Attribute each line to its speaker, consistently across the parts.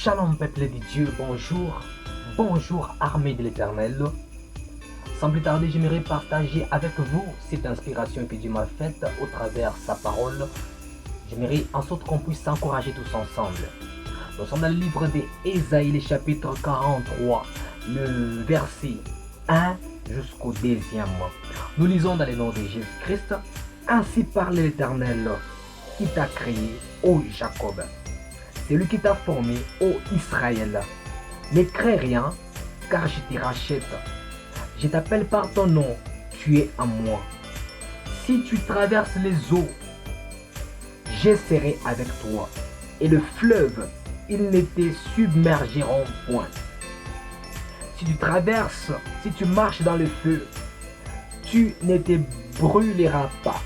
Speaker 1: Shalom peuple de Dieu, bonjour, bonjour armée de l'Éternel. Sans plus tarder, j'aimerais partager avec vous cette inspiration que Dieu m'a faite au travers sa parole. J'aimerais en sorte qu'on puisse s'encourager tous ensemble. Nous sommes dans le livre d'Ésaïe, le chapitre 43, le verset 1 jusqu'au 2e. Nous lisons dans le nom de Jésus-Christ. Ainsi parle l'Éternel qui t'a créé, ô Jacob. C'est lui qui t'a formé, ô Israël. Ne crains rien, car je te rachète. Je t'appelle par ton nom, tu es à moi. Si tu traverses les eaux, je serai avec toi. Et le fleuve, ils ne te submergeront point. Si tu traverses, si tu marches dans le feu, tu ne te brûleras pas.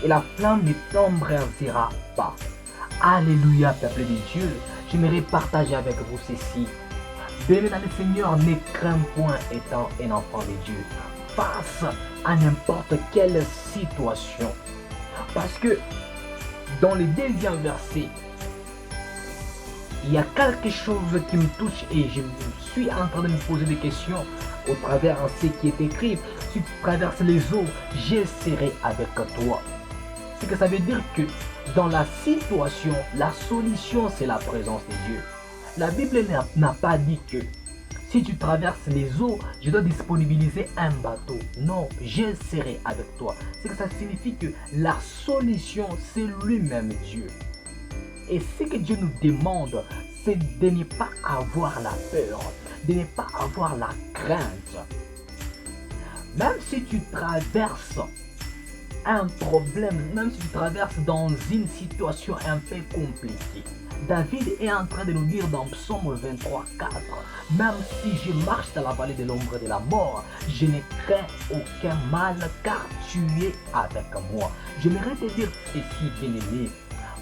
Speaker 1: Et la flamme ne t'embrasera pas. Alléluia, peuple de Dieu. J'aimerais partager avec vous ceci. Béni dans le Seigneur, ne crains point étant un enfant de Dieu. Face à n'importe quelle situation. Parce que dans le deuxième verset, il y a quelque chose qui me touche et je suis en train de me poser des questions au travers de ce qui est écrit. Si tu traverses les eaux, je serai avec toi. C'est que ça veut dire que dans la situation, la solution c'est la présence de Dieu. La Bible n'a pas dit que si tu traverses les eaux, je dois disponibiliser un bateau. Non, je serai avec toi. C'est que ça signifie que la solution c'est lui-même Dieu. Et ce que Dieu nous demande, c'est de ne pas avoir la peur, de ne pas avoir la crainte. Même si tu traverses un problème, même si tu traverses dans une situation un peu compliquée. David est en train de nous dire dans Psaume 23, 4, même si je marche dans la vallée de l'ombre de la mort, je ne crains aucun mal car tu es avec moi. J'aimerais te dire ceci, bien-aimé.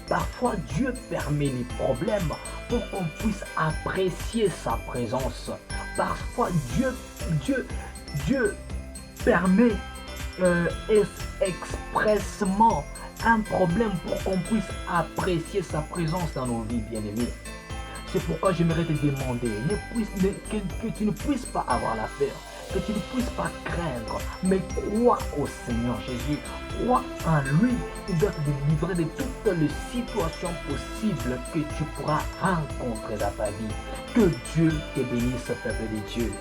Speaker 1: Parfois, Dieu permet les problèmes pour qu'on puisse apprécier sa présence. Parfois, Dieu permet expressement un problème pour qu'on puisse apprécier sa présence dans nos vies, bien-aimés. C'est pourquoi j'aimerais te demander que tu ne puisses pas avoir la peur, que tu ne puisses pas craindre, mais crois au Seigneur Jésus, crois en lui. Il doit te délivrer de toutes les situations possibles que tu pourras rencontrer dans ta vie. Que Dieu te bénisse, peuple de Dieu.